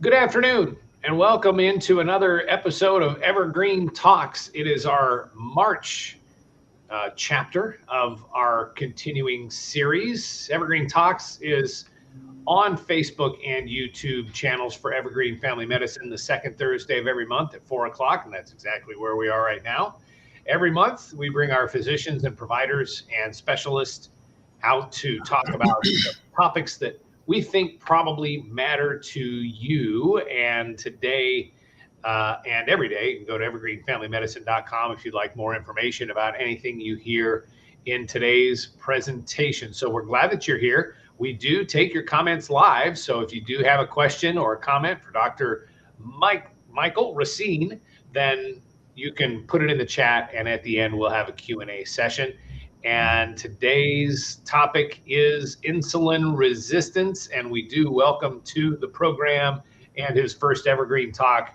Good afternoon, and welcome into another episode of Evergreen Talks. It is our March chapter of our continuing series. Evergreen Talks is on Facebook and YouTube channels for Evergreen Family Medicine the second Thursday of every month at 4 o'clock, and that's exactly where we are right now. Every month, we bring our physicians and providers and specialists out to talk about topics that we think probably matter to you. And today and every day, you can go to evergreenfamilymedicine.com if you'd like more information about anything you hear in today's presentation. So we're glad that you're here. We do take your comments live. So if you do have a question or a comment for Dr. Michael Racine, then you can put it in the chat, and at the end, we'll have a Q&A session. And today's topic is insulin resistance, and we do welcome to the program and his first Evergreen Talk,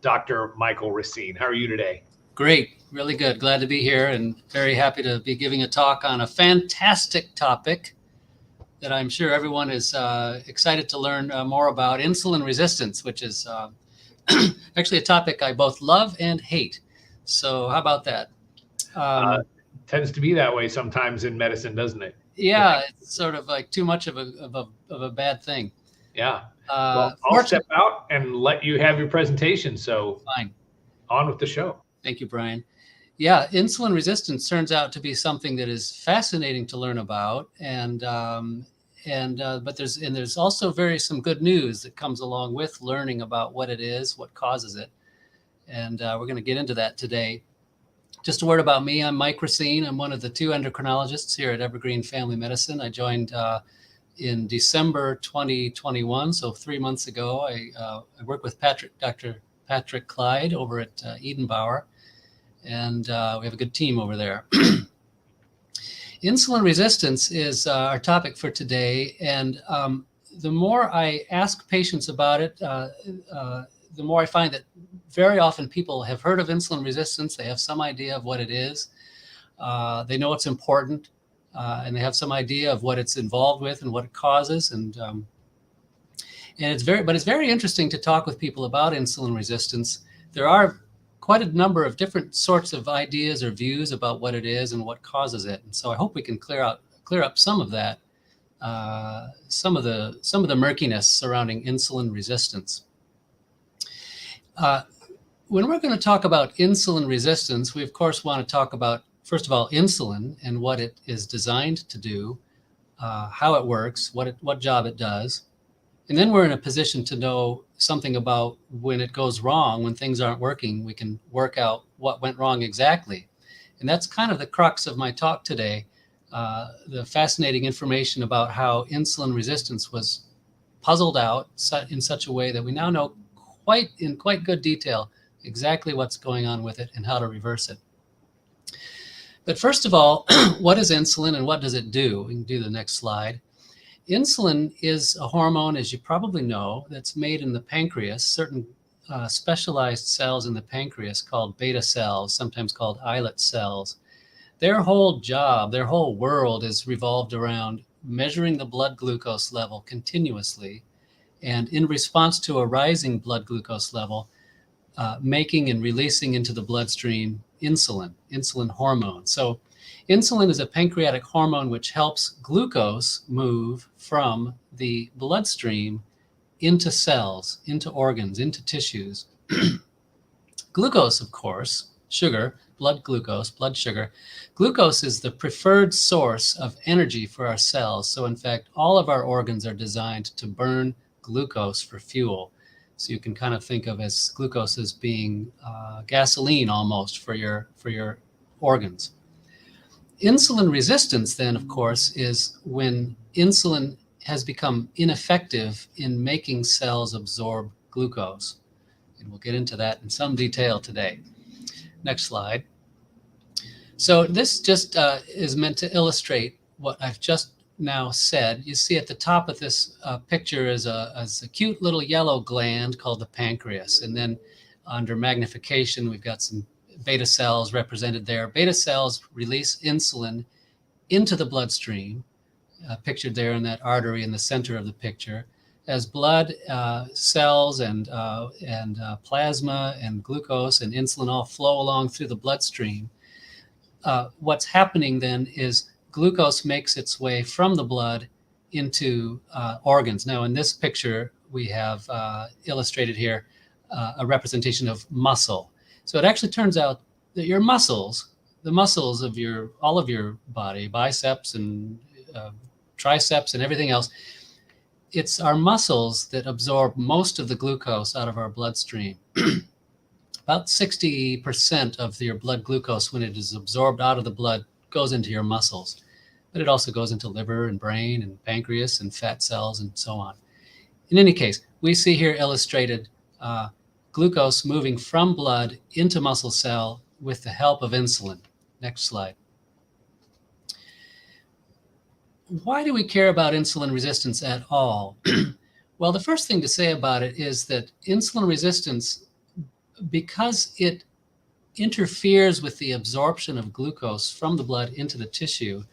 Dr. Michael Racine. How are you today? Great, really good. Glad to be here and very happy to be giving a talk on a fantastic topic that I'm sure everyone is excited to learn more about, insulin resistance, which is actually a topic I both love and hate. So how about that? Tends to be that way sometimes in medicine, doesn't it? Yeah, it's sort of like too much of a bad thing. Yeah. Well, I'll step out and let you have your presentation. So fine. On with the show. Thank you, Brian. Yeah, insulin resistance turns out to be something that is fascinating to learn about, but there's also some good news that comes along with learning about what it is, what causes it, and we're going to get into that today. Just a word about me. I'm Mike Racine. I'm one of the two endocrinologists here at Evergreen Family Medicine. I joined in December 2021, so 3 months ago. I work with Dr. Patrick Clyde over at Edenbower, and we have a good team over there. Insulin resistance is our topic for today, and the more I ask patients about it, the more I find that very often people have heard of insulin resistance. They have some idea of what it is. They know it's important, and they have some idea of what it's involved with and what it causes. And it's very interesting to talk with people about insulin resistance. There are quite a number of different sorts of ideas or views about what it is and what causes it. And so I hope we can clear up some of that, some of the murkiness surrounding insulin resistance. When we're going to talk about insulin resistance, we of course want to talk about, first of all, insulin and what it is designed to do, how it works, what job it does. And then we're in a position to know something about when it goes wrong, when things aren't working, we can work out what went wrong exactly. And that's kind of the crux of my talk today, the fascinating information about how insulin resistance was puzzled out in such a way that we now know in quite good detail exactly what's going on with it and how to reverse it. But first of all, what is insulin and what does it do? We can do the next slide. Insulin is a hormone, as you probably know, that's made in the pancreas, certain specialized cells in the pancreas called beta cells, sometimes called islet cells. Their whole job, their whole world is revolved around measuring the blood glucose level continuously, and in response to a rising blood glucose level, making and releasing into the bloodstream insulin hormone. So insulin is a pancreatic hormone which helps glucose move from the bloodstream into cells, into organs, into tissues. Glucose, of course, sugar, blood sugar. Glucose is the preferred source of energy for our cells. So in fact, all of our organs are designed to burn glucose for fuel. So you can kind of think of as glucose as being gasoline almost for your organs. Insulin resistance then, of course, is when insulin has become ineffective in making cells absorb glucose. And we'll get into that in some detail today. Next slide. So this just is meant to illustrate what I've just now said. You see at the top of this picture is a cute little yellow gland called the pancreas. And then under magnification, we've got some beta cells represented there. Beta cells release insulin into the bloodstream, pictured there in that artery in the center of the picture. as blood cells and plasma and glucose and insulin all flow along through the bloodstream, what's happening then is glucose makes its way from the blood into organs. Now, in this picture, we have illustrated here a representation of muscle. So it actually turns out that your muscles, the muscles of all of your body, biceps and triceps and everything else, it's our muscles that absorb most of the glucose out of our bloodstream. About 60% of your blood glucose, when it is absorbed out of the blood, goes into your muscles. But it also goes into liver and brain and pancreas and fat cells and so on. In any case, we see here illustrated glucose moving from blood into muscle cell with the help of insulin. Next slide. Why do we care about insulin resistance at all? Well, the first thing to say about it is that insulin resistance, because it interferes with the absorption of glucose from the blood into the tissue,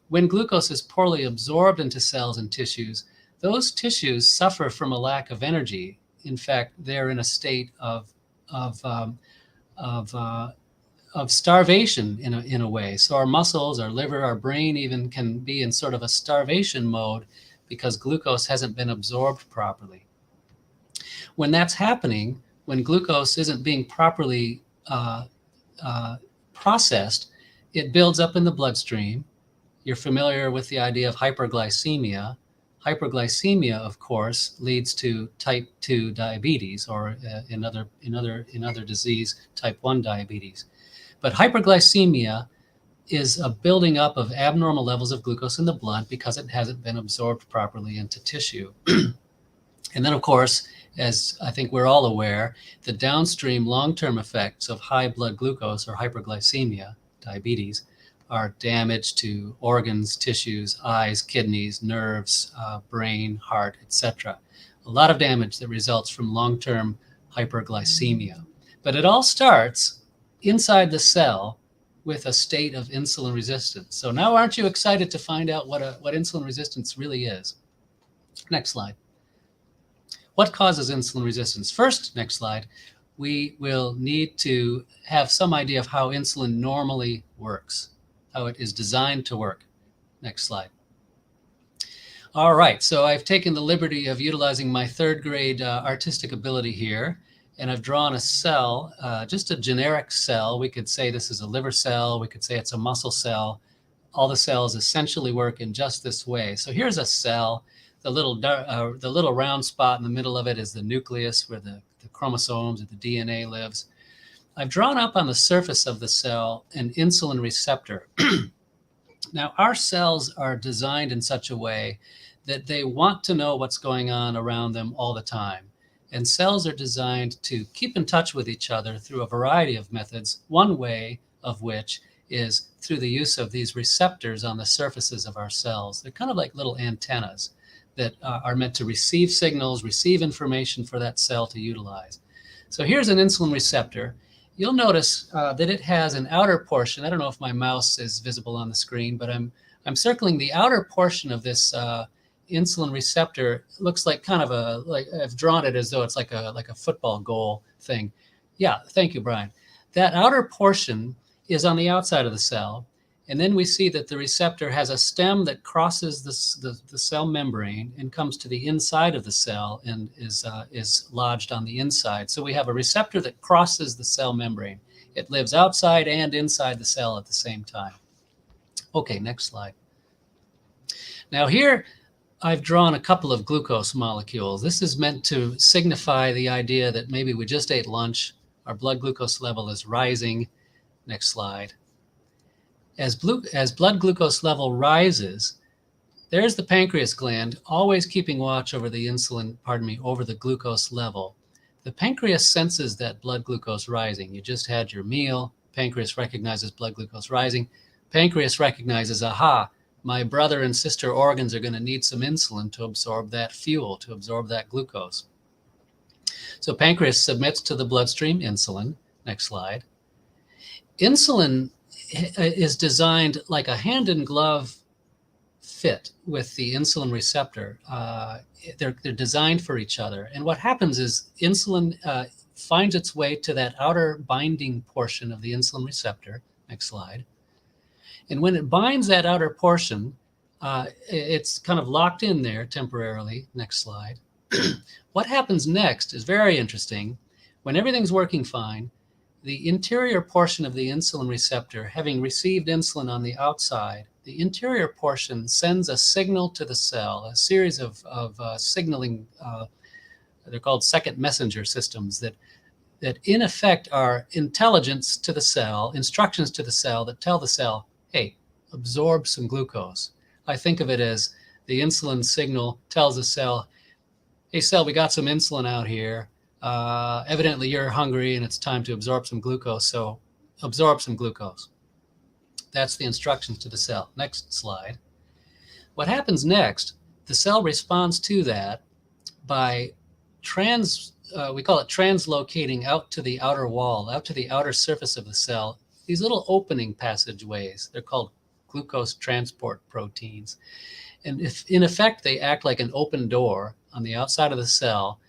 when glucose is poorly absorbed into cells and tissues, those tissues suffer from a lack of energy. In fact, they're in a state of starvation in a way. So our muscles, our liver, our brain even can be in sort of a starvation mode because glucose hasn't been absorbed properly. When that's happening, when glucose isn't being properly processed, it builds up in the bloodstream. You're familiar with the idea of hyperglycemia. Hyperglycemia, of course, leads to type 2 diabetes, or in other disease, type 1 diabetes. But hyperglycemia is a building up of abnormal levels of glucose in the blood because it hasn't been absorbed properly into tissue. And then, of course, as I think we're all aware, the downstream long-term effects of high blood glucose or hyperglycemia, diabetes, are damage to organs, tissues, eyes, kidneys, nerves, brain, heart, etc. A lot of damage that results from long-term hyperglycemia. But it all starts inside the cell with a state of insulin resistance. So now aren't you excited to find out what insulin resistance really is? Next slide. What causes insulin resistance? First, next slide, we will need to have some idea of how insulin normally works, how it is designed to work. Next slide. All right, so I've taken the liberty of utilizing my third grade artistic ability here, and I've drawn a cell, just a generic cell. We could say this is a liver cell. We could say it's a muscle cell. All the cells essentially work in just this way. So here's a cell. The little round spot in the middle of it is the nucleus where the chromosomes or the DNA lives. I've drawn up on the surface of the cell an insulin receptor. Now, our cells are designed in such a way that they want to know what's going on around them all the time. And cells are designed to keep in touch with each other through a variety of methods, one way of which is through the use of these receptors on the surfaces of our cells. They're kind of like little antennas that are meant to receive signals, receive information for that cell to utilize. So here's an insulin receptor. You'll notice that it has an outer portion. I don't know if my mouse is visible on the screen, but I'm circling the outer portion of this insulin receptor. It looks like kind of I've drawn it as though it's like a football goal thing. Yeah, thank you, Brian. That outer portion is on the outside of the cell. And then we see that the receptor has a stem that crosses the cell membrane and comes to the inside of the cell and is lodged on the inside. So we have a receptor that crosses the cell membrane. It lives outside and inside the cell at the same time. Okay, next slide. Now here I've drawn a couple of glucose molecules. This is meant to signify the idea that maybe we just ate lunch, our blood glucose level is rising. Next slide. As blood glucose level rises, there's the pancreas gland always keeping watch over the over the glucose level. The pancreas senses that blood glucose rising. You just had your meal, pancreas recognizes blood glucose rising. Pancreas recognizes, aha, my brother and sister organs are going to need some insulin to absorb that fuel, to absorb that glucose. So pancreas submits to the bloodstream insulin. Next slide. Insulin is designed like a hand-in-glove fit with the insulin receptor. They're designed for each other. And what happens is insulin finds its way to that outer binding portion of the insulin receptor. Next slide. And when it binds that outer portion, it's kind of locked in there temporarily. Next slide. What happens next is very interesting. When everything's working fine, the interior portion of the insulin receptor, having received insulin on the outside, the interior portion sends a signal to the cell, a series of signaling, they're called second messenger systems, that in effect are intelligence to the cell, instructions to the cell that tell the cell, hey, absorb some glucose. I think of it as the insulin signal tells the cell, hey cell, we got some insulin out here. Evidently you're hungry and it's time to absorb some glucose, so absorb some glucose. That's the instructions to the cell. Next slide. What happens next, the cell responds to that by we call it translocating out to the outer wall, out to the outer surface of the cell, these little opening passageways. They're called glucose transport proteins. And if in effect they act like an open door on the outside of the cell,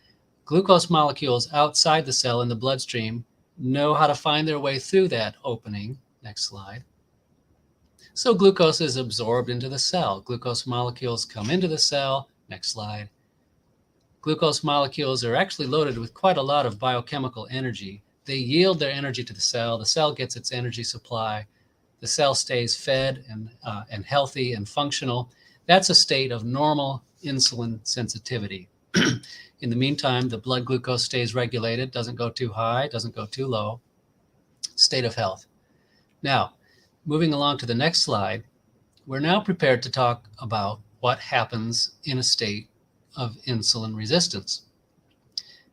glucose molecules outside the cell in the bloodstream know how to find their way through that opening. Next slide. So glucose is absorbed into the cell. Glucose molecules come into the cell. Next slide. Glucose molecules are actually loaded with quite a lot of biochemical energy. They yield their energy to the cell. The cell gets its energy supply. The cell stays fed and healthy and functional. That's a state of normal insulin sensitivity. In the meantime, the blood glucose stays regulated, doesn't go too high, doesn't go too low. State of health. Now, moving along to the next slide, we're now prepared to talk about what happens in a state of insulin resistance.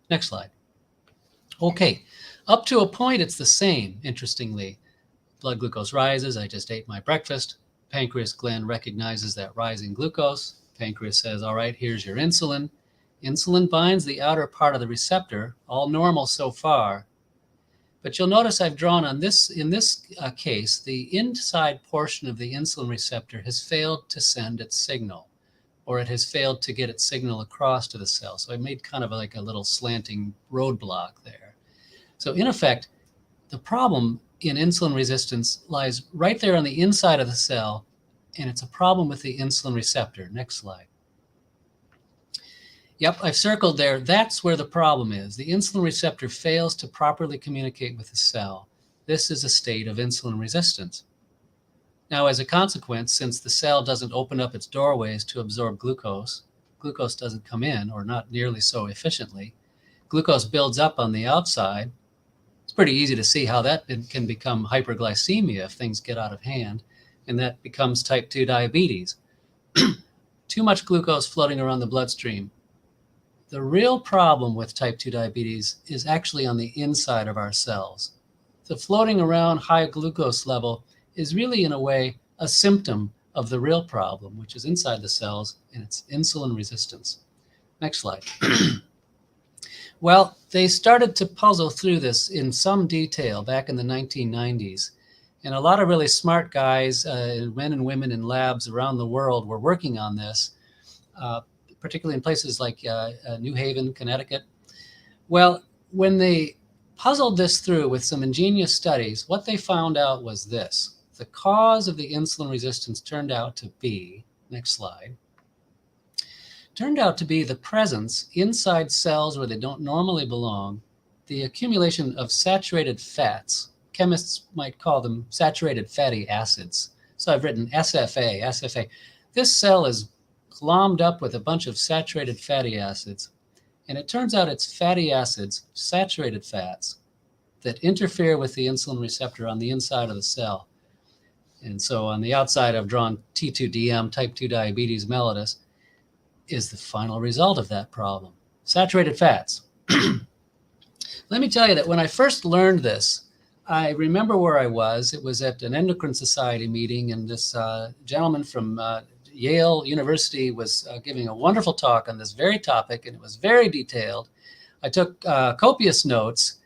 Next slide. Okay, up to a point, it's the same, interestingly. Blood glucose rises, I just ate my breakfast. Pancreas gland recognizes that rising glucose. Pancreas says, all right, here's your insulin. Insulin binds the outer part of the receptor, all normal so far. But you'll notice I've drawn on this, in this case, the inside portion of the insulin receptor has failed to send its signal, or it has failed to get its signal across to the cell. So I made kind of like a little slanting roadblock there. So in effect, the problem in insulin resistance lies right there on the inside of the cell, and it's a problem with the insulin receptor. Next slide. Yep, I've circled there. That's where the problem is. The insulin receptor fails to properly communicate with the cell. This is a state of insulin resistance. Now, as a consequence, since the cell doesn't open up its doorways to absorb glucose, glucose doesn't come in, or not nearly so efficiently. Glucose builds up on the outside. It's pretty easy to see how that can become hyperglycemia if things get out of hand, and that becomes type 2 diabetes. Too much glucose floating around the bloodstream. The real problem with type 2 diabetes is actually on the inside of our cells. The floating around high glucose level is really, in a way, a symptom of the real problem, which is inside the cells, and it's insulin resistance. Next slide. Well, they started to puzzle through this in some detail back in the 1990s. And a lot of really smart guys, men and women in labs around the world were working on this, particularly in places like New Haven, Connecticut. Well, when they puzzled this through with some ingenious studies, what they found out was this. The cause of the insulin resistance turned out to be, next slide, turned out to be the presence inside cells where they don't normally belong, the accumulation of saturated fats. Chemists might call them saturated fatty acids. So I've written SFA, SFA. This cell is glommed up with a bunch of saturated fatty acids. And it turns out it's fatty acids, saturated fats, that interfere with the insulin receptor on the inside of the cell. And so on the outside, I've drawn T2DM, type 2 diabetes mellitus, is the final result of that problem. Saturated fats. Let me tell you that when I first learned this, I remember where I was. It was at an endocrine society meeting, and this gentleman from Yale University was giving a wonderful talk on this very topic, and it was very detailed. I took copious notes,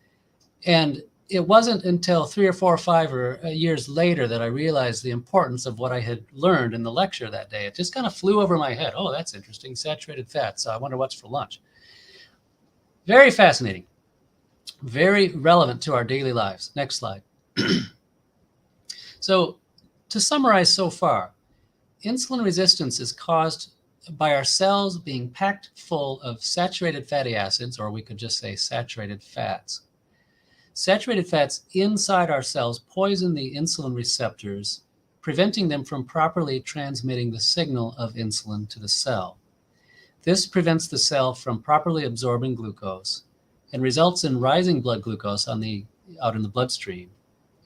and it wasn't until 3 or 4 or 5 years later that I realized the importance of what I had learned in the lecture that day. It just kind of flew over my head. Oh, that's interesting. Saturated fat. So I wonder what's for lunch. Very fascinating. Very relevant to our daily lives. Next slide. So to summarize so far, insulin resistance is caused by our cells being packed full of saturated fatty acids, or we could just say saturated fats. Saturated fats inside our cells poison the insulin receptors, preventing them from properly transmitting the signal of insulin to the cell. This prevents the cell from properly absorbing glucose and results in rising blood glucose out in the bloodstream,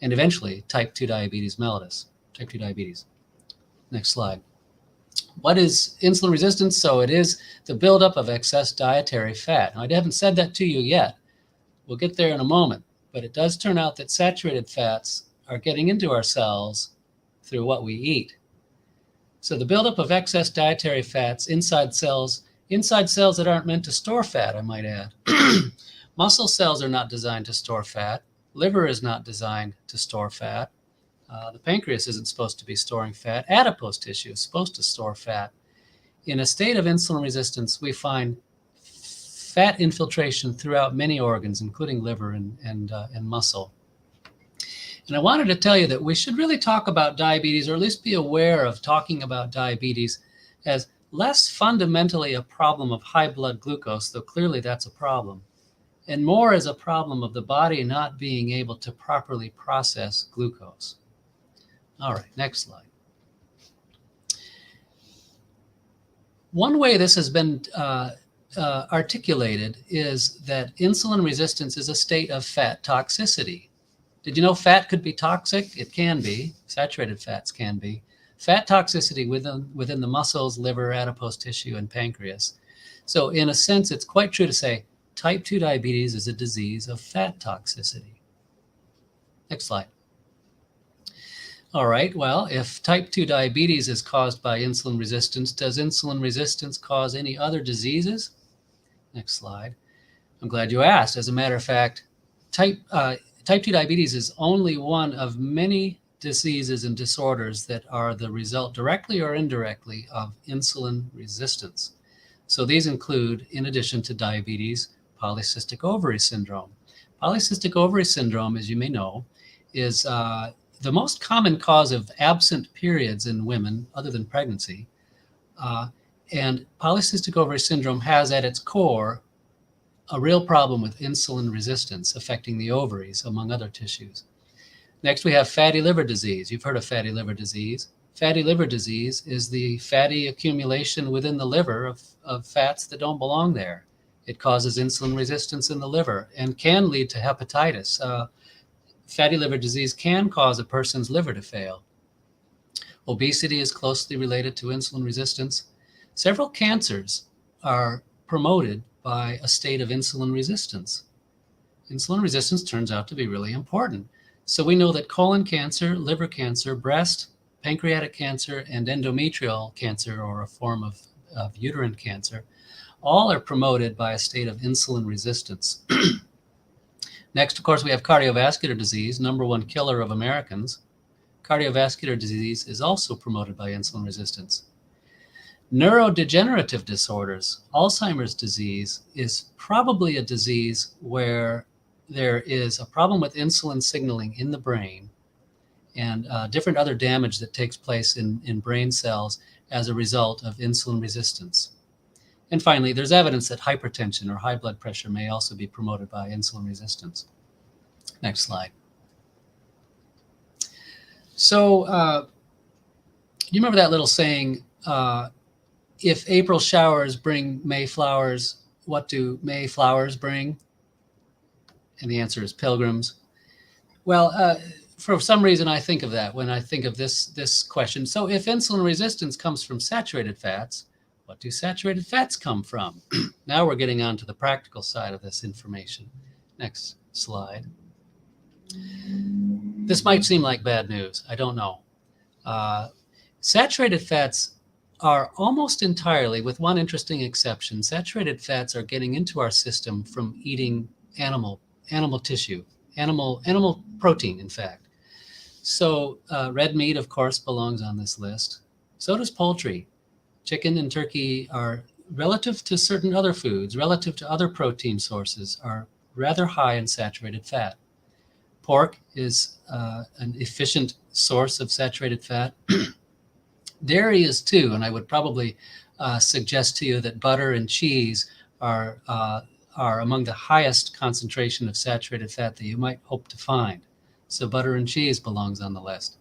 and eventually type 2 diabetes mellitus, type 2 diabetes. Next slide. What is insulin resistance? So it is the buildup of excess dietary fat. Now, I haven't said that to you yet. We'll get there in a moment. But it does turn out that saturated fats are getting into our cells through what we eat. So the buildup of excess dietary fats inside cells that aren't meant to store fat, I might add. Muscle cells are not designed to store fat. Liver is not designed to store fat. The pancreas isn't supposed to be storing fat. Adipose tissue is supposed to store fat. In a state of insulin resistance, we find fat infiltration throughout many organs, including liver and muscle. And I wanted to tell you that we should really talk about diabetes, or at least be aware of talking about diabetes as less fundamentally a problem of high blood glucose, though clearly that's a problem, and more as a problem of the body not being able to properly process glucose. All right, next slide. One way this has been articulated is that insulin resistance is a state of fat toxicity. Did you know fat could be toxic? It can be. Saturated fats can be. Fat toxicity within the muscles, liver, adipose tissue, and pancreas. So in a sense, it's quite true to say type 2 diabetes is a disease of fat toxicity. Next slide. All right, well, if type 2 diabetes is caused by insulin resistance, does insulin resistance cause any other diseases? Next slide. I'm glad you asked. As a matter of fact, type 2 diabetes is only one of many diseases and disorders that are the result, directly or indirectly, of insulin resistance. So these include, in addition to diabetes, polycystic ovary syndrome. Polycystic ovary syndrome, as you may know, is the most common cause of absent periods in women, other than pregnancy. And polycystic ovary syndrome has at its core a real problem with insulin resistance affecting the ovaries, among other tissues. Next, we have fatty liver disease. You've heard of fatty liver disease. Fatty liver disease is the fatty accumulation within the liver of fats that don't belong there. It causes insulin resistance in the liver and can lead to hepatitis. Fatty liver disease can cause a person's liver to fail. Obesity is closely related to insulin resistance. Several cancers are promoted by a state of insulin resistance. Insulin resistance turns out to be really important. So we know that colon cancer, liver cancer, breast, pancreatic cancer, and endometrial cancer, or a form of uterine cancer, all are promoted by a state of insulin resistance. Next, of course, we have cardiovascular disease, #1 killer of Americans. Cardiovascular disease is also promoted by insulin resistance. Neurodegenerative disorders, Alzheimer's disease is probably a disease where there is a problem with insulin signaling in the brain and different other damage that takes place in brain cells as a result of insulin resistance. And finally, there's evidence that hypertension or high blood pressure may also be promoted by insulin resistance. Next slide. So you remember that little saying, if April showers bring May flowers, what do May flowers bring? And the answer is pilgrims. Well, for some reason, I think of that when I think of this question. So if insulin resistance comes from saturated fats, what do saturated fats come from? Now we're getting on to the practical side of this information. Next slide. This might seem like bad news. I don't know. Saturated fats are almost entirely, with one interesting exception, saturated fats are getting into our system from eating animal tissue, animal protein, in fact. So red meat, of course, belongs on this list. So does poultry. Chicken and turkey are, relative to certain other foods, relative to other protein sources, are rather high in saturated fat. Pork is an efficient source of saturated fat. Dairy is too, and I would probably suggest to you that butter and cheese are among the highest concentration of saturated fat that you might hope to find. So butter and cheese belongs on the list.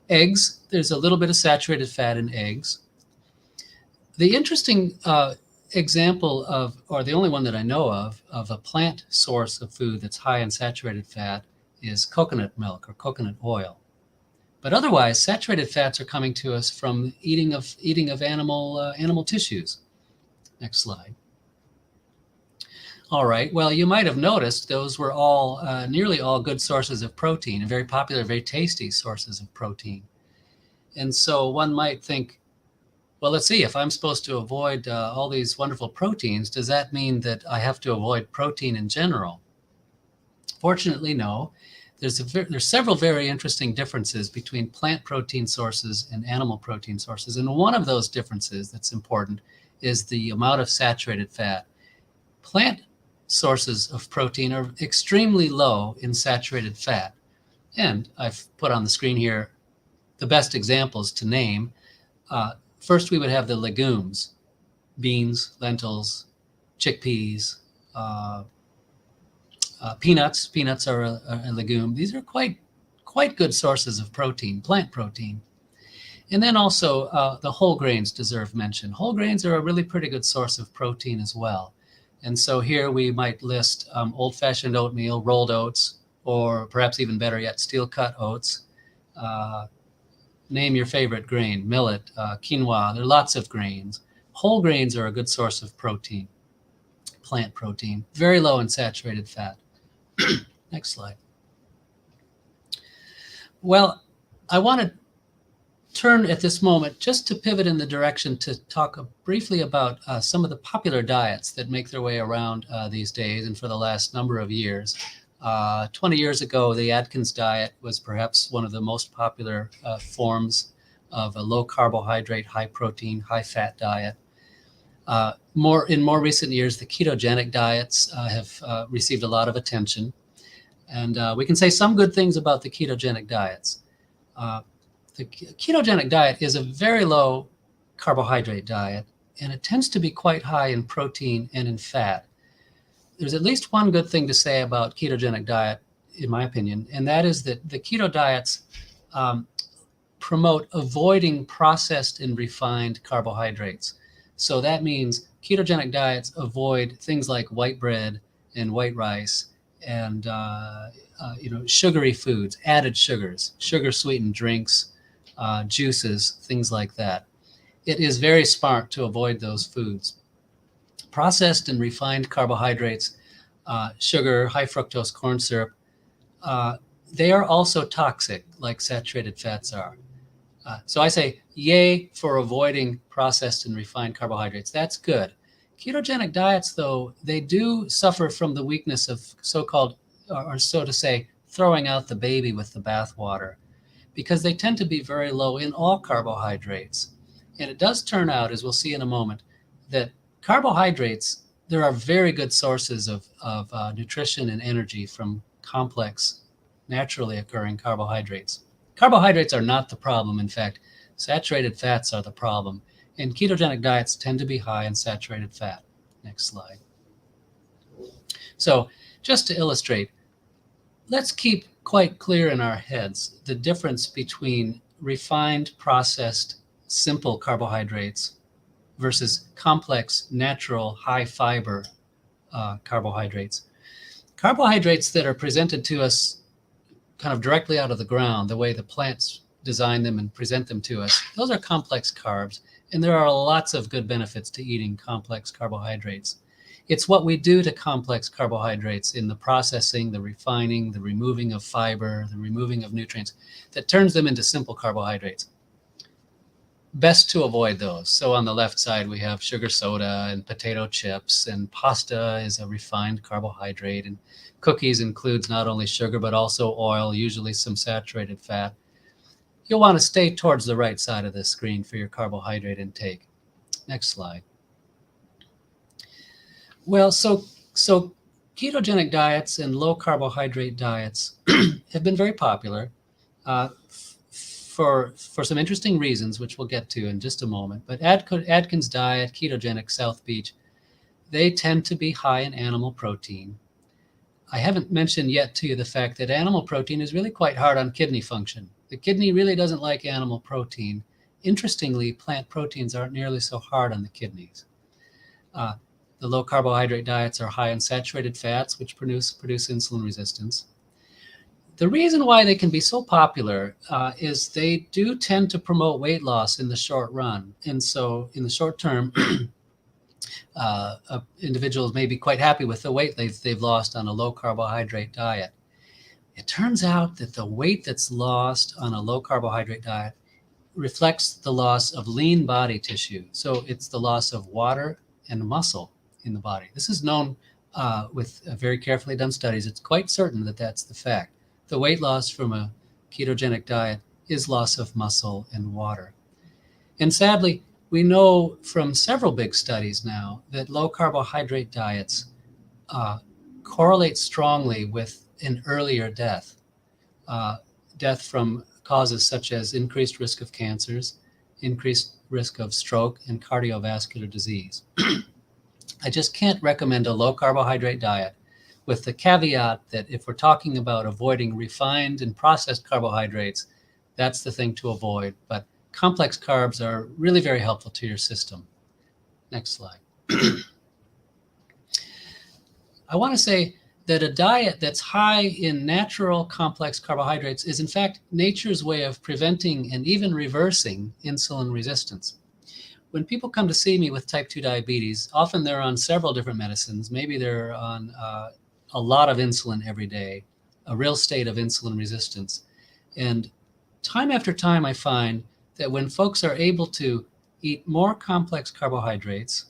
Eggs, there's a little bit of saturated fat in eggs. The interesting example of, or the only one that I know of a plant source of food that's high in saturated fat is coconut milk or coconut oil. But otherwise, saturated fats are coming to us from eating of animal tissues. Next slide. All right. Well, you might have noticed those were all nearly all good sources of protein, and very popular, very tasty sources of protein. And so one might think, well, let's see, if I'm supposed to avoid all these wonderful proteins, does that mean that I have to avoid protein in general? Fortunately, no. There's several very interesting differences between plant protein sources and animal protein sources. And one of those differences that's important is the amount of saturated fat. Plant sources of protein are extremely low in saturated fat. And I've put on the screen here the best examples to name. First, we would have the legumes, beans, lentils, chickpeas, peanuts. Peanuts are a legume. These are quite good sources of protein, plant protein. And then also the whole grains deserve mention. Whole grains are a really pretty good source of protein as well. And so here we might list old-fashioned oatmeal, rolled oats, or perhaps even better yet, steel-cut oats. Name your favorite grain, millet, quinoa. There are lots of grains. Whole grains are a good source of protein, plant protein, very low in saturated fat. Next slide. Well, I want to turn at this moment just to pivot in the direction to talk briefly about some of the popular diets that make their way around these days and for the last number of years. 20 years ago, the Atkins diet was perhaps one of the most popular forms of a low carbohydrate, high protein, high fat diet. In more recent years, the ketogenic diets have received a lot of attention. And we can say some good things about the ketogenic diets. The ketogenic diet is a very low carbohydrate diet, and it tends to be quite high in protein and in fat. There's at least one good thing to say about ketogenic diet, in my opinion, and that is that the keto diets promote avoiding processed and refined carbohydrates. So that means ketogenic diets avoid things like white bread and white rice and sugary foods, added sugars, sugar-sweetened drinks, juices, things like that. It is very smart to avoid those foods. Processed and refined carbohydrates, sugar, high fructose corn syrup, they are also toxic like saturated fats are. So I say, yay for avoiding processed and refined carbohydrates. That's good. Ketogenic diets, though, they do suffer from the weakness of so-called, or so to say, throwing out the baby with the bathwater, because they tend to be very low in all carbohydrates. And it does turn out, as we'll see in a moment, that carbohydrates, there are very good sources of nutrition and energy from complex, naturally occurring carbohydrates. Carbohydrates are not the problem. In fact, saturated fats are the problem. And ketogenic diets tend to be high in saturated fat. Next slide. So just to illustrate, let's keep quite clear in our heads the difference between refined, processed, simple carbohydrates versus complex, natural, high fiber carbohydrates. Carbohydrates that are presented to us kind of directly out of the ground, the way the plants design them and present them to us, those are complex carbs. And there are lots of good benefits to eating complex carbohydrates. It's what we do to complex carbohydrates in the processing, the refining, the removing of fiber, the removing of nutrients that turns them into simple carbohydrates. best to avoid those. So on the left side, we have sugar soda and potato chips, and pasta is a refined carbohydrate, and cookies includes not only sugar, but also oil, usually some saturated fat. You'll want to stay towards the right side of the screen for your carbohydrate intake. Next slide. Well, so ketogenic diets and low carbohydrate diets have been very popular for some interesting reasons, which we'll get to in just a moment. But Atkins diet, ketogenic, South Beach, they tend to be high in animal protein. I haven't mentioned yet to you the fact that animal protein is really quite hard on kidney function. The kidney really doesn't like animal protein. Interestingly, plant proteins aren't nearly so hard on the kidneys. The low carbohydrate diets are high in saturated fats, which produce insulin resistance. The reason why they can be so popular is they do tend to promote weight loss in the short run. And so in the short term, individuals may be quite happy with the weight they've lost on a low carbohydrate diet. It turns out that the weight that's lost on a low carbohydrate diet reflects the loss of lean body tissue. So it's the loss of water and muscle in the body. This is known with very carefully done studies. It's quite certain that that's the fact. The weight loss from a ketogenic diet is loss of muscle and water. And sadly, we know from several big studies now that low carbohydrate diets correlate strongly with an earlier death. Death from causes such as increased risk of cancers, increased risk of stroke, and cardiovascular disease. I just can't recommend a low carbohydrate diet, with the caveat that if we're talking about avoiding refined and processed carbohydrates, that's the thing to avoid. But complex carbs are really very helpful to your system. Next slide. I want to say that a diet that's high in natural complex carbohydrates is in fact nature's way of preventing and even reversing insulin resistance. When people come to see me with type 2 diabetes, often they're on several different medicines. Maybe they're on a lot of insulin every day, a real state of insulin resistance. And time after time, I find that when folks are able to eat more complex carbohydrates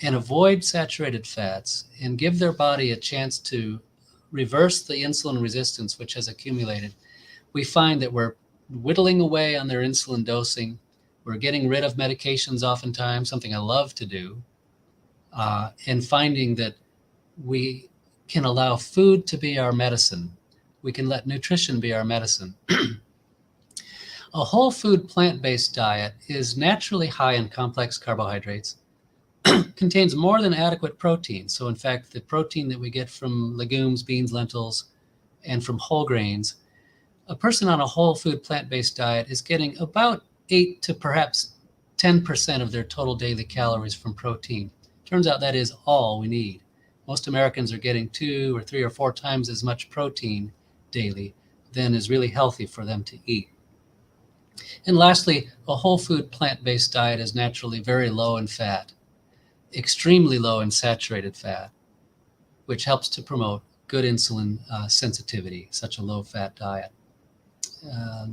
and avoid saturated fats and give their body a chance to reverse the insulin resistance which has accumulated, we find that we're whittling away on their insulin dosing. We're getting rid of medications oftentimes, something I love to do, and finding that we can allow food to be our medicine. We can let nutrition be our medicine. A whole food plant-based diet is naturally high in complex carbohydrates, contains more than adequate protein. So in fact, the protein that we get from legumes, beans, lentils, and from whole grains, a person on a whole food plant-based diet is getting about 8 to perhaps 10% of their total daily calories from protein. Turns out that is all we need. Most Americans are getting 2 or 3 or 4 times as much protein daily than is really healthy for them to eat. And lastly, a whole food plant-based diet is naturally very low in fat, extremely low in saturated fat, which helps to promote good insulin sensitivity, such a low fat diet.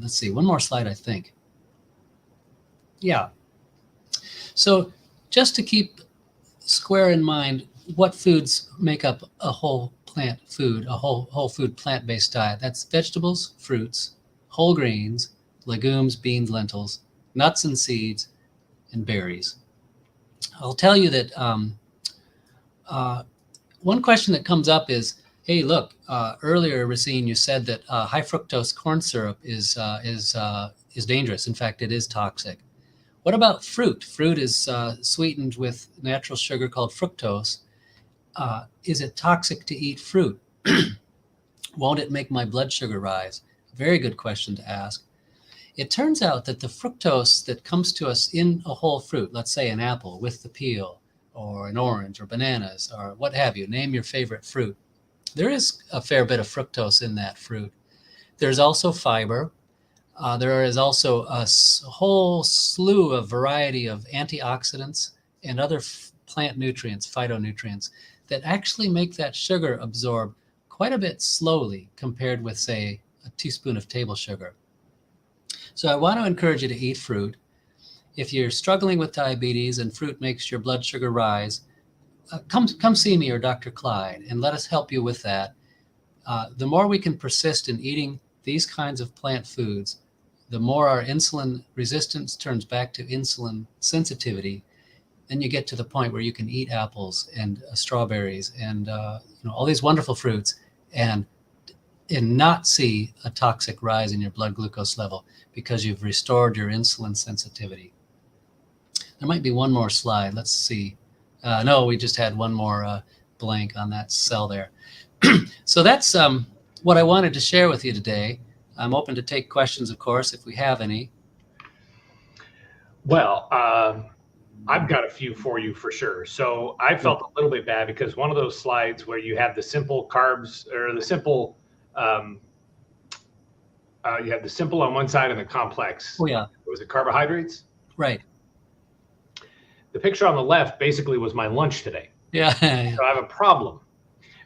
Let's see, one more slide, I think. Yeah. So just to keep square in mind what foods make up a whole plant food, a whole food plant-based diet. That's vegetables, fruits, whole grains, legumes, beans, lentils, nuts and seeds, and berries. I'll tell you that one question that comes up is, hey, look, earlier, Racine, you said that high fructose corn syrup is dangerous. In fact, it is toxic. What about fruit? Fruit is sweetened with natural sugar called fructose. Is it toxic to eat fruit? Won't it make my blood sugar rise? Very good question to ask. It turns out that the fructose that comes to us in a whole fruit, let's say an apple with the peel, or an orange, or bananas, or what have you, name your favorite fruit. There is a fair bit of fructose in that fruit. There's also fiber. There is also a whole slew of variety of antioxidants and other plant nutrients, phytonutrients, that actually make that sugar absorb quite a bit slowly compared with, say, a teaspoon of table sugar. So I want to encourage you to eat fruit. if you're struggling with diabetes and fruit makes your blood sugar rise, come see me or Dr. Clyde and let us help you with that. The more we can persist in eating these kinds of plant foods, the more our insulin resistance turns back to insulin sensitivity. Then you get to the point where you can eat apples and strawberries and all these wonderful fruits and not see a toxic rise in your blood glucose level because you've restored your insulin sensitivity. There might be one more slide. Let's see. No, we just had one more blank on that cell there. So that's what I wanted to share with you today. I'm open to take questions, of course, if we have any. Well, I've got a few for you for sure. So I felt a little bit bad because one of those slides where you have the simple carbs or the simple, you have the simple on one side and the complex. Oh, yeah. Was it carbohydrates? Right. The picture on the left basically was my lunch today. Yeah. So I have a problem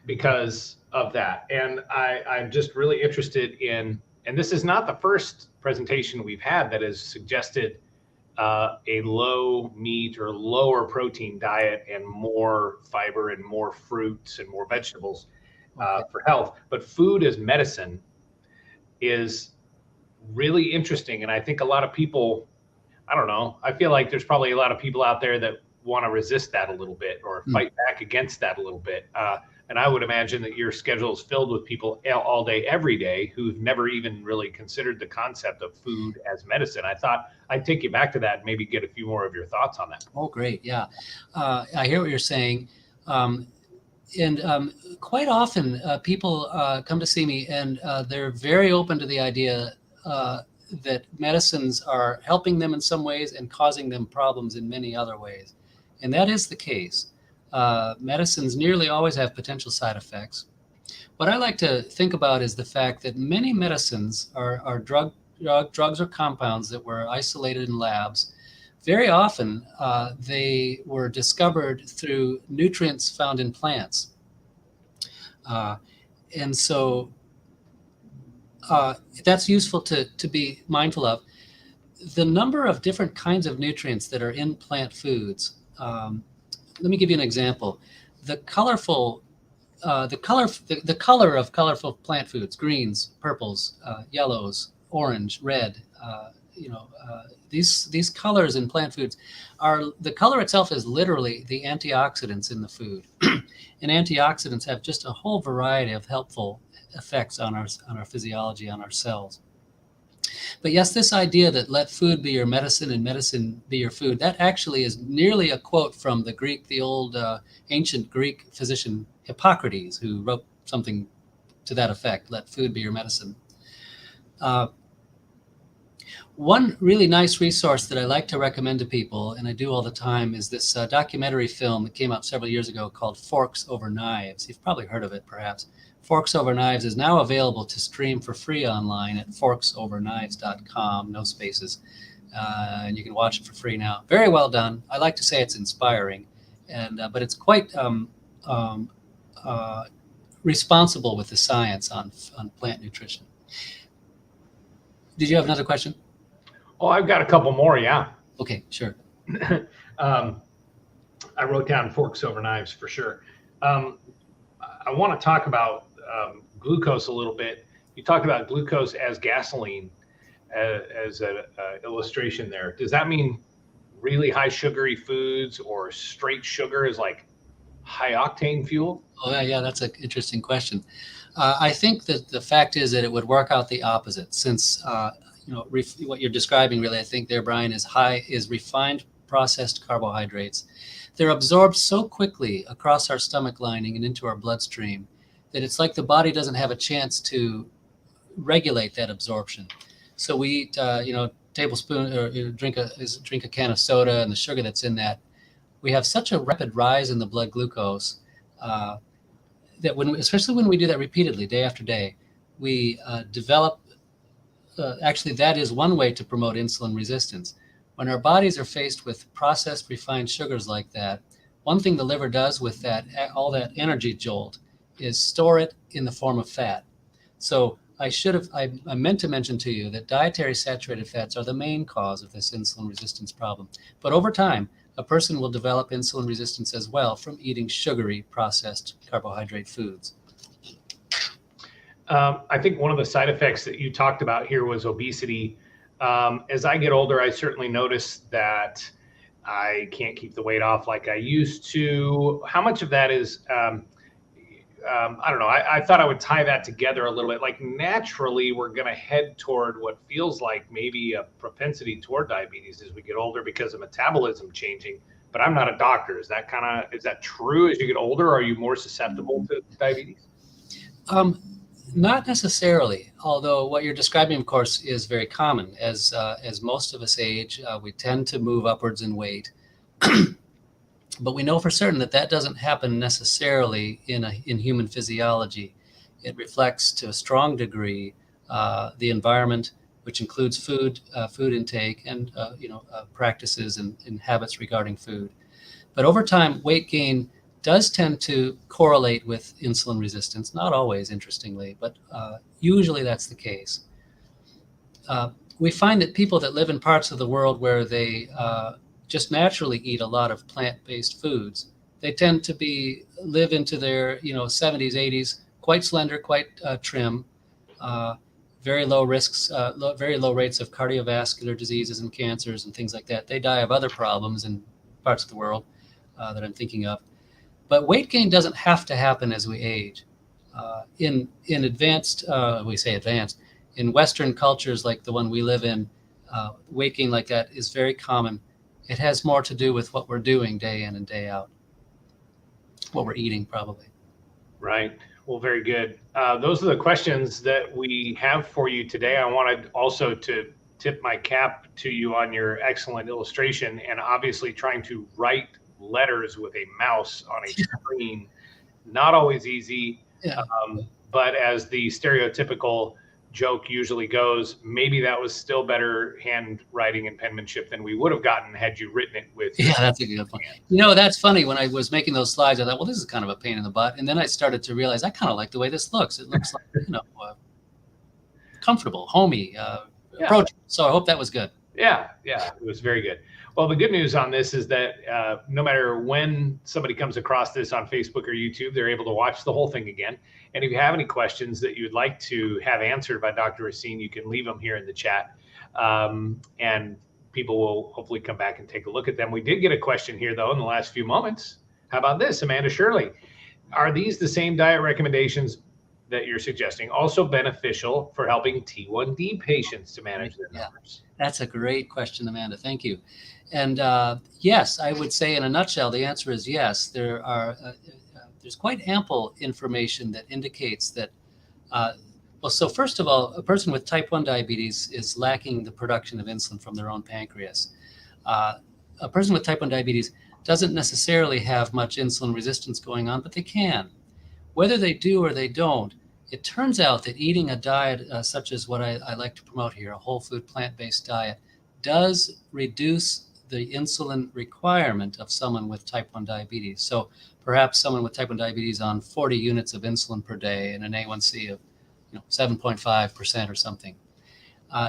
because of that. And I'm just really interested in, and this is not the first presentation we've had that has suggested a low meat or lower protein diet and more fiber and more fruits and more vegetables for health. But food as medicine is really interesting. And I think a lot of people, I don't know, I feel like there's probably a lot of people out there that want to resist that a little bit or fight back against that a little bit. And I would imagine that your schedule is filled with people all day, every day, who've never even really considered the concept of food as medicine. I thought I'd take you back to that and maybe get a few more of your thoughts on that. Oh, great. Yeah. I hear what you're saying. And quite often people come to see me and they're very open to the idea that medicines are helping them in some ways and causing them problems in many other ways. And that is the case. Medicines nearly always have potential side effects. What I like to think about is the fact that many medicines are drugs or compounds that were isolated in labs. Very often, they were discovered through nutrients found in plants. And so that's useful to be mindful of. The number of different kinds of nutrients that are in plant foods. Let me give you an example. The color of colorful plant foods, greens, purples, yellows, orange, red, these colors in plant foods the color itself is literally the antioxidants in the food. And antioxidants have just a whole variety of helpful effects on our physiology, on our cells. But yes, this idea that let food be your medicine and medicine be your food, that actually is nearly a quote from the old ancient Greek physician Hippocrates, who wrote something to that effect, let food be your medicine. One really nice resource that I like to recommend to people, and I do all the time, is this documentary film that came out several years ago called Forks Over Knives. You've probably heard of it, perhaps. Forks Over Knives is now available to stream for free online at forksoverknives.com, no spaces. And you can watch it for free now. Very well done. I like to say it's inspiring, but it's quite responsible with the science on plant nutrition. Did you have another question? Oh, I've got a couple more, yeah. Okay, sure. I wrote down Forks Over Knives for sure. I want to talk about glucose a little bit. You talked about glucose as gasoline as an illustration there. Does that mean really high sugary foods or straight sugar is like high octane fuel? Oh, yeah, that's an interesting question. I think that the fact is that it would work out the opposite, since what you're describing really, I think there, Brian, is refined processed carbohydrates. They're absorbed so quickly across our stomach lining and into our bloodstream that it's like the body doesn't have a chance to regulate that absorption. So we eat, tablespoon or drink a can of soda, and the sugar that's in that, we have such a rapid rise in the blood glucose that especially when we do that repeatedly, day after day, we develop. Actually, that is one way to promote insulin resistance. When our bodies are faced with processed refined sugars like that, one thing the liver does with all that energy jolt is store it in the form of fat. So I meant to mention to you that dietary saturated fats are the main cause of this insulin resistance problem. But over time, a person will develop insulin resistance as well from eating sugary processed carbohydrate foods. I think one of the side effects that you talked about here was obesity. As I get older, I certainly notice that I can't keep the weight off like I used to. How much of that is, I don't know, I thought I would tie that together a little bit. Like naturally, we're going to head toward what feels like maybe a propensity toward diabetes as we get older because of metabolism changing. But I'm not a doctor. Is that true? As you get older, are you more susceptible to diabetes? Not necessarily, although what you're describing, of course, is very common. As most of us age, we tend to move upwards in weight. But we know for certain that doesn't happen necessarily in human physiology. It reflects to a strong degree the environment, which includes food intake, and practices and habits regarding food. But over time, weight gain does tend to correlate with insulin resistance. Not always, interestingly, but usually that's the case. We find that people that live in parts of the world where they just naturally eat a lot of plant-based foods, they tend to live into their 70s, 80s, quite slender, quite trim, very low risks, very low rates of cardiovascular diseases and cancers and things like that. They die of other problems in parts of the world that I'm thinking of. But weight gain doesn't have to happen as we age. In advanced, we say advanced, in Western cultures like the one we live in, weight gain like that is very common. It has more to do with what we're doing day in and day out, what we're eating probably. Right. Well, very good. Those are the questions that we have for you today. I wanted also to tip my cap to you on your excellent illustration and obviously trying to write letters with a mouse on a screen. Not always easy. Yeah. But as the stereotypical joke usually goes, maybe that was still better handwriting and penmanship than we would have gotten had you written it with. Yeah, that's a good point. That's funny. When I was making those slides, I thought, well, this is kind of a pain in the butt. And then I started to realize I kind of like the way this looks. It looks like, comfortable, homey, approachable. So I hope that was good. Yeah, it was very good. Well, the good news on this is that no matter when somebody comes across this on Facebook or YouTube, they're able to watch the whole thing again. And if you have any questions that you'd like to have answered by Dr. Racine, you can leave them here in the chat. And people will hopefully come back and take a look at them. We did get a question here, though, in the last few moments. How about this, Amanda Shirley? Are these the same diet recommendations that you're suggesting also beneficial for helping T1D patients to manage their numbers? That's a great question, Amanda. Thank you. And yes, I would say in a nutshell, the answer is yes. There's quite ample information that indicates that, so first of all, a person with type 1 diabetes is lacking the production of insulin from their own pancreas. A person with type 1 diabetes doesn't necessarily have much insulin resistance going on, but they can. Whether they do or they don't, it turns out that eating a diet such as what I like to promote here, a whole food plant-based diet, does reduce the insulin requirement of someone with type 1 diabetes. So perhaps someone with type 1 diabetes on 40 units of insulin per day and an A1C of 7.5% or something.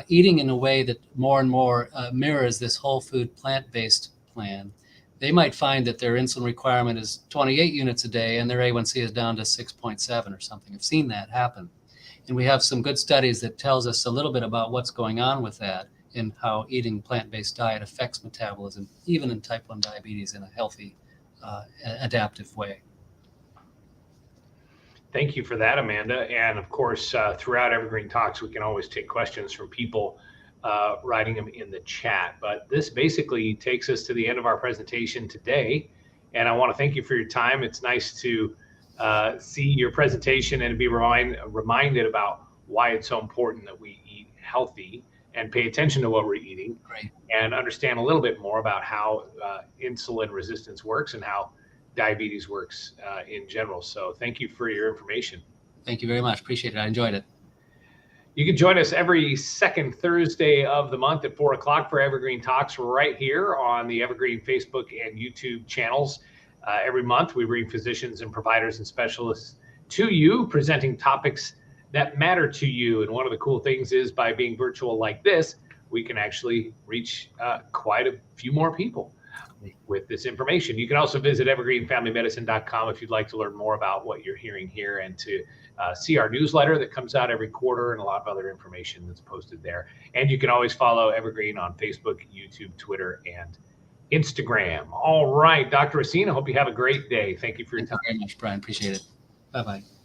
Eating in a way that more and more mirrors this whole food plant-based plan, they might find that their insulin requirement is 28 units a day and their A1C is down to 6.7 or something. I've seen that happen. And we have some good studies that tells us a little bit about what's going on with that and how eating plant-based diet affects metabolism, even in type 1 diabetes, in a healthy, adaptive way. Thank you for that, Amanda. And of course, throughout Evergreen Talks, we can always take questions from people writing them in the chat. But this basically takes us to the end of our presentation today. And I want to thank you for your time. It's nice to see your presentation and be reminded about why it's so important that we eat healthy and pay attention to what we're eating. Great. And understand a little bit more about how insulin resistance works and how diabetes works in general. So thank you for your information. Thank you very much. Appreciate it. I enjoyed it. You can join us every second Thursday of the month at 4 o'clock for Evergreen Talks right here on the Evergreen Facebook and YouTube channels. Every month we bring physicians and providers and specialists to you, presenting topics that matter to you. And one of the cool things is by being virtual like this, we can actually reach quite a few more people with this information. You can also visit evergreenfamilymedicine.com if you'd like to learn more about what you're hearing here and to see our newsletter that comes out every quarter and a lot of other information that's posted there. And you can always follow Evergreen on Facebook, YouTube, Twitter, and Instagram. All right, Dr. Racine, I hope you have a great day. Thank you for your time. Thank you very much, Brian. Appreciate it. Bye-bye.